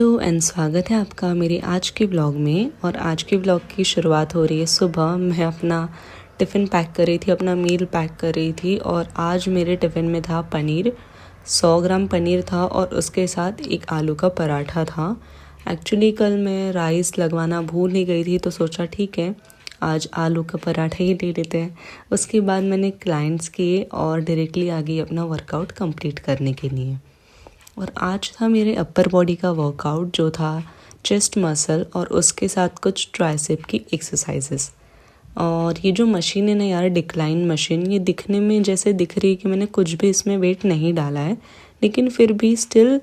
Hello and स्वागत है आपका मेरे आज के ब्लॉग में। और आज के ब्लॉग की शुरुआत हो रही है सुबह। मैं अपना टिफ़िन पैक कर रही थी, अपना मील पैक कर रही थी। और आज मेरे टिफ़िन में था पनीर, 100 ग्राम पनीर था और उसके साथ एक आलू का पराठा था। एक्चुअली कल मैं राइस लगवाना भूल ही गई थी, तो सोचा ठीक है आज आलू का पराठा ही ले लेते हैं। उसके बाद मैंने क्लाइंट्स किए और डायरेक्टली आ गई अपना वर्कआउट कंप्लीट करने के लिए। और आज था मेरे अपर बॉडी का वर्कआउट, जो था चेस्ट मसल और उसके साथ कुछ ट्राइसेप की एक्सरसाइजेस। और ये जो मशीन है ना यार, डिक्लाइन मशीन, ये दिखने में जैसे दिख रही है कि मैंने कुछ भी इसमें वेट नहीं डाला है, लेकिन फिर भी स्टिल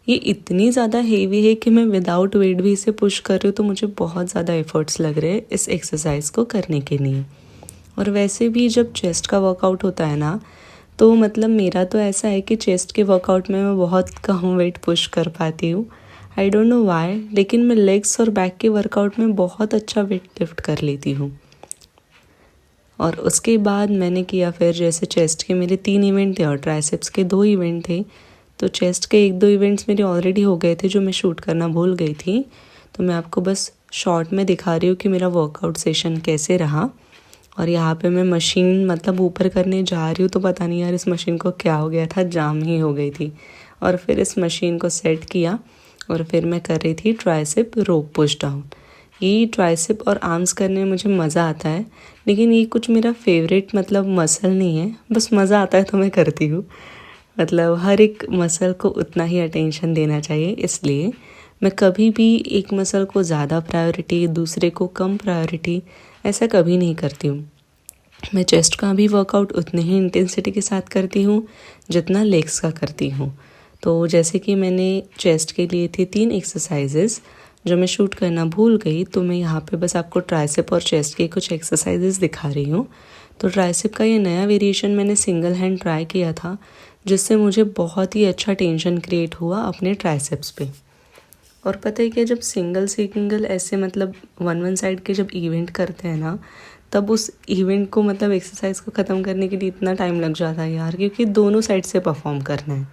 ये इतनी ज़्यादा हेवी है कि मैं विदाउट वेट भी इसे पुश कर रही हूँ। तो मुझे बहुत ज़्यादा एफर्ट्स लग रहे हैं इस एक्सरसाइज को करने के लिए। और वैसे भी जब चेस्ट का वर्कआउट होता है ना, तो मतलब मेरा तो ऐसा है कि चेस्ट के वर्कआउट में मैं बहुत कम वेट पुश कर पाती हूँ। आई डोंट नो व्हाई, लेकिन मैं लेग्स और बैक के वर्कआउट में बहुत अच्छा वेट लिफ्ट कर लेती हूँ। और उसके बाद मैंने किया फिर, जैसे चेस्ट के मेरे 3 इवेंट थे और ट्राइसेप्स के 2 इवेंट थे। तो चेस्ट के 1-2 इवेंट्स मेरे ऑलरेडी हो गए थे जो मैं शूट करना भूल गई थी। तो मैं आपको बस शॉर्ट में दिखा रही हूँ कि मेरा वर्कआउट सेशन कैसे रहा। और यहाँ पे मैं मशीन मतलब ऊपर करने जा रही हूँ, तो पता नहीं यार इस मशीन को क्या हो गया था, जाम ही हो गई थी। और फिर इस मशीन को सेट किया और फिर मैं कर रही थी ट्राइसेप रोप पुश डाउन। ये ट्राइसेप और आर्म्स करने में मुझे मज़ा आता है, लेकिन ये कुछ मेरा फेवरेट मतलब मसल नहीं है, बस मज़ा आता है तो मैं करती हूँ। मतलब हर एक मसल को उतना ही अटेंशन देना चाहिए, इसलिए मैं कभी भी एक मसल को ज़्यादा प्रायोरिटी, दूसरे को कम प्रायोरिटी, ऐसा कभी नहीं करती हूँ। मैं चेस्ट का भी वर्कआउट उतने ही इंटेंसिटी के साथ करती हूँ जितना लेग्स का करती हूँ। तो जैसे कि मैंने चेस्ट के लिए थी 3 एक्सरसाइजेस जो मैं शूट करना भूल गई, तो मैं यहाँ पे बस आपको ट्राइसेप और चेस्ट के कुछ एक्सरसाइजेस दिखा रही हूँ। तो ट्राइसेप का ये नया वेरिएशन मैंने सिंगल हैंड ट्राई किया था, जिससे मुझे बहुत ही अच्छा टेंशन क्रिएट हुआ अपने ट्राइसेप्स पे। और पता है क्या, जब सिंगल ऐसे मतलब वन साइड के जब इवेंट करते हैं ना, तब उस इवेंट को मतलब एक्सरसाइज को ख़त्म करने के लिए इतना टाइम लग जाता है यार, क्योंकि दोनों साइड से परफॉर्म करना है।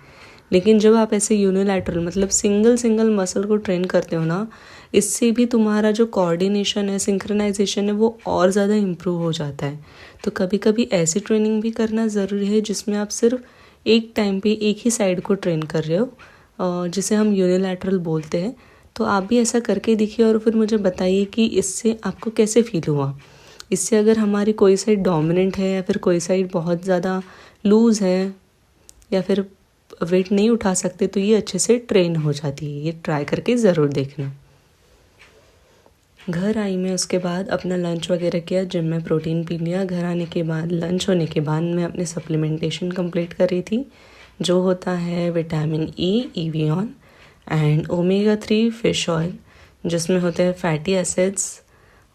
लेकिन जब आप ऐसे यूनिलैटरल मतलब सिंगल मसल को ट्रेन करते हो ना, इससे भी तुम्हारा जो कोऑर्डिनेशन है, सिंक्रोनाइजेशन है, वो और ज़्यादा इम्प्रूव हो जाता है। तो कभी कभी ऐसी ट्रेनिंग भी करना ज़रूरी है जिसमें आप सिर्फ एक टाइम पे एक ही साइड को ट्रेन कर रहे हो, जिसे हम यूनिलैटरल बोलते हैं। तो आप भी ऐसा करके देखिए और फिर मुझे बताइए कि इससे आपको कैसे फील हुआ। इससे अगर हमारी कोई साइड डोमिनेंट है या फिर कोई साइड बहुत ज़्यादा लूज़ है या फिर वेट नहीं उठा सकते, तो ये अच्छे से ट्रेन हो जाती है। ये ट्राई करके ज़रूर देखना। घर आई मैं, उसके बाद अपना लंच वगैरह किया, जिम में प्रोटीन पी लिया। घर आने के बाद लंच होने के बाद मैं अपने सप्लीमेंटेशन कंप्लीट कर रही थी, जो होता है vitamin E, ईवियन and omega 3 fish oil, जिसमें होते हैं फैटी एसिड्स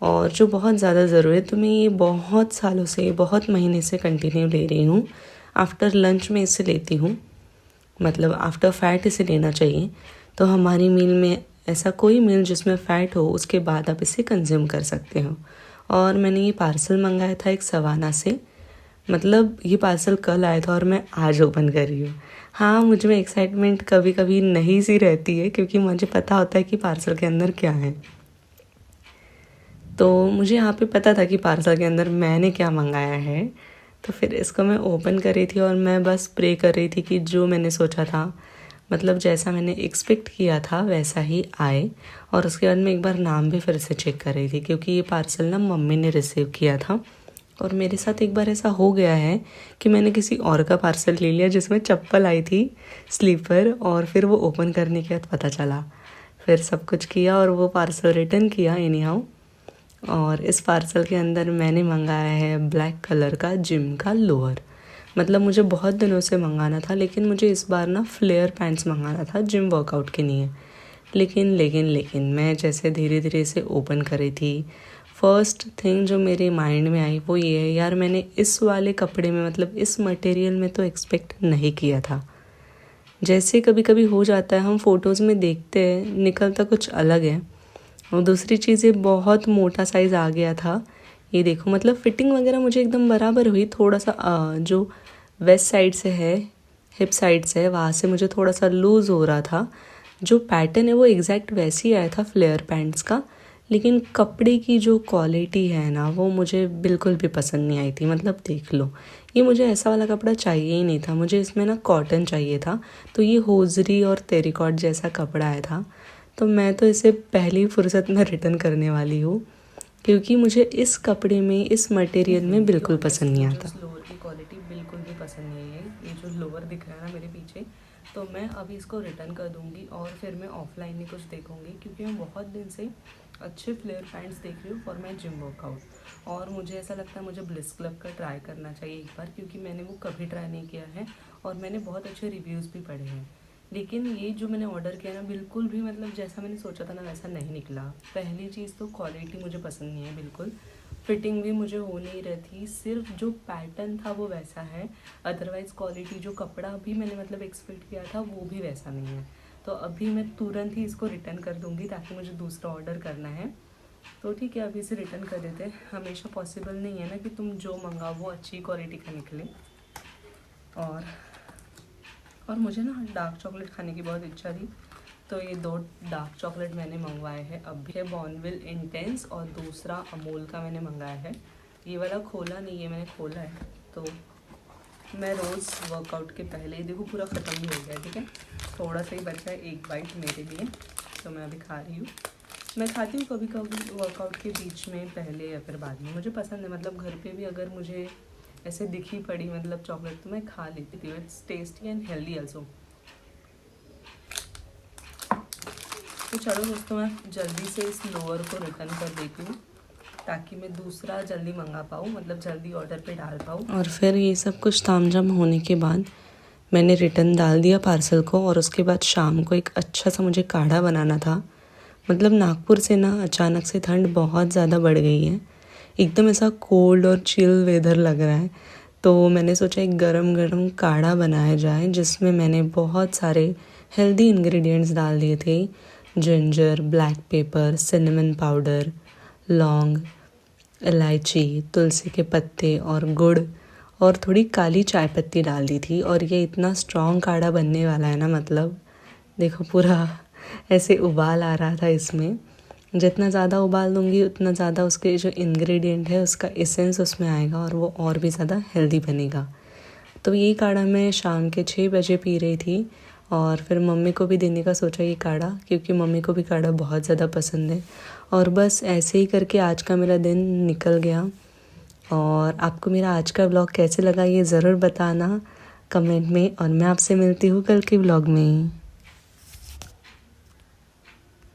और जो बहुत ज़्यादा ज़रूरी है। तो मैं ये बहुत सालों से, बहुत महीने से कंटिन्यू ले रही हूँ। आफ्टर लंच में इसे लेती हूँ, मतलब आफ्टर फैट इसे लेना चाहिए। तो हमारी मील में ऐसा कोई मील जिसमें फ़ैट हो, उसके बाद आप इसे कंज्यूम कर सकते हो। और मैंने ये पार्सल मंगाया था एक सवाना से, मतलब ये पार्सल कल आया था और मैं आज ओपन कर रही हूँ। हाँ, मुझ में एक्साइटमेंट कभी कभी नहीं सी रहती है, क्योंकि मुझे पता होता है कि पार्सल के अंदर क्या है। तो मुझे यहाँ पे पता था कि पार्सल के अंदर मैंने क्या मंगाया है। तो फिर इसको मैं ओपन कर रही थी और मैं बस प्रे कर रही थी कि जो मैंने सोचा था, मतलब जैसा मैंने एक्सपेक्ट किया था वैसा ही आए। और उसके बाद मैं एक बार नाम भी फिर से चेक कर रही थी, क्योंकि ये पार्सल ना मम्मी ने रिसीव किया था। और मेरे साथ एक बार ऐसा हो गया है कि मैंने किसी और का पार्सल ले लिया जिसमें चप्पल आई थी, स्लीपर, और फिर वो ओपन करने के बाद पता चला। फिर सब कुछ किया और वो पार्सल रिटर्न किया एनी हाउ। और इस पार्सल के अंदर मैंने मंगाया है ब्लैक कलर का जिम का लोअर। मतलब मुझे बहुत दिनों से मंगाना था, लेकिन मुझे इस बार ना फ्लेयर पैंट्स मंगाना था जिम वर्कआउट के लिए। लेकिन मैं जैसे धीरे धीरे इसे ओपन कर रही थी, फर्स्ट थिंग जो मेरे माइंड में आई वो ये है, यार मैंने इस वाले कपड़े में, मतलब इस मटेरियल में तो एक्सपेक्ट नहीं किया था। जैसे कभी कभी हो जाता है, हम फोटोज़ में देखते हैं निकलता कुछ अलग है। और दूसरी चीज़, ये बहुत मोटा साइज़ आ गया था। ये देखो, मतलब फिटिंग वगैरह मुझे एकदम बराबर हुई। थोड़ा सा जो वेस्ट साइड से है, हिप साइड से है, वहाँ से मुझे थोड़ा सा लूज़ हो रहा था, जो पैटर्न है वो एग्जैक्ट वैसे ही आया था फ्लेयर पैंट्स का, लेकिन कपड़े की जो क्वालिटी है ना वो मुझे बिल्कुल भी पसंद नहीं आई थी। मतलब देख लो, ये मुझे ऐसा वाला कपड़ा चाहिए ही नहीं था, मुझे इसमें ना कॉटन चाहिए था। तो ये होजरी और टेरिकॉट जैसा कपड़ा आया था, तो मैं तो इसे पहली फुर्सत में रिटर्न करने वाली हूँ, क्योंकि मुझे इस कपड़े में, इस मटेरियल में बिल्कुल पसंद नहीं आता। लोअर की क्वालिटी बिल्कुल भी पसंद नहीं है। ये जो लोअर दिख रहा है ना मेरे पीछे, तो मैं अभी इसको रिटर्न कर दूँगी और फिर मैं ऑफलाइन ही कुछ देखूँगी, क्योंकि मैं बहुत दिन से अच्छे फ्लेयर पैंट्स देख रही हूँ फॉर माई जिम वर्कआउट। और मुझे ऐसा लगता है मुझे ब्लिस क्लब का ट्राई करना चाहिए एक बार, क्योंकि मैंने वो कभी ट्राई नहीं किया है और मैंने बहुत अच्छे रिव्यूज़ भी पढ़े हैं। लेकिन ये जो मैंने ऑर्डर किया ना, बिल्कुल भी मतलब जैसा मैंने सोचा था ना वैसा नहीं निकला। पहली चीज़ तो क्वालिटी मुझे पसंद नहीं है बिल्कुल, फिटिंग भी मुझे हो नहीं रही थी, सिर्फ जो पैटर्न था वो वैसा है, अदरवाइज़ क्वालिटी जो कपड़ा भी मैंने मतलब एक्सपेक्ट किया था वो भी वैसा नहीं है। तो अभी मैं तुरंत ही इसको रिटर्न कर दूँगी, ताकि मुझे दूसरा ऑर्डर करना है। तो ठीक है, अभी इसे रिटर्न कर देते हैं। हमेशा पॉसिबल नहीं है ना कि तुम जो मंगाओ वो अच्छी क्वालिटी का निकले। और मुझे ना डार्क चॉकलेट खाने की बहुत इच्छा थी, तो ये 2 डार्क चॉकलेट मैंने मंगवाए हैं। अभी है बॉर्नविल इंटेंस और दूसरा अमूल का मैंने मंगाया है। ये वाला खोला नहीं है, मैंने खोला है। तो मैं रोज़ वर्कआउट के पहले ही, देखो पूरा ख़त्म भी हो गया, ठीक है, थोड़ा सा ही बचा है, एक बाइट मेरे लिए, तो मैं अभी खा रही हूँ। मैं खाती हूँ कभी कभी वर्कआउट के बीच में, पहले या फिर बाद में, मुझे पसंद है। मतलब घर पे भी अगर मुझे ऐसे दिखी पड़ी मतलब चॉकलेट, तो मैं खा लेती हूँ। It's tasty and healthy also. तो चलो दोस्तों, मैं जल्दी से इस लोअर को रिटर्न कर देती हूँ, ताकि मैं दूसरा जल्दी मंगा पाऊँ, मतलब जल्दी ऑर्डर पे डाल पाऊँ। और फिर ये सब कुछ तामझाम होने के बाद मैंने रिटर्न डाल दिया पार्सल को, और उसके बाद शाम को एक अच्छा सा मुझे काढ़ा बनाना था। मतलब नागपुर से ना अचानक से ठंड बहुत ज़्यादा बढ़ गई है, एकदम ऐसा कोल्ड और चिल वेदर लग रहा है। तो मैंने सोचा एक गरम गरम काढ़ा बनाया जाए, जिसमें मैंने बहुत सारे हेल्दी इंग्रेडिएंट्स डाल दिए थे। Ginger, black pepper, cinnamon powder, लौंग, इलायची, तुलसी के पत्ते और गुड़, और थोड़ी काली चाय पत्ती डाल दी थी। और ये इतना स्ट्रॉन्ग काढ़ा बनने वाला है ना, मतलब देखो पूरा ऐसे उबाल आ रहा था इसमें। जितना ज़्यादा उबाल दूंगी उतना ज़्यादा उसके जो इंग्रेडिएंट है उसका एसेंस उसमें आएगा और वो और भी ज़्यादा हेल्दी बनेगा। तो ये काढ़ा मैं शाम के 6 बजे पी रही थी, और फिर मम्मी को भी देने का सोचा ये काढ़ा, क्योंकि मम्मी को भी काढ़ा बहुत ज़्यादा पसंद है। और बस ऐसे ही करके आज का मेरा दिन निकल गया। और आपको मेरा आज का व्लॉग कैसे लगा ये ज़रूर बताना कमेंट में, और मैं आपसे मिलती हूँ कल के व्लॉग में।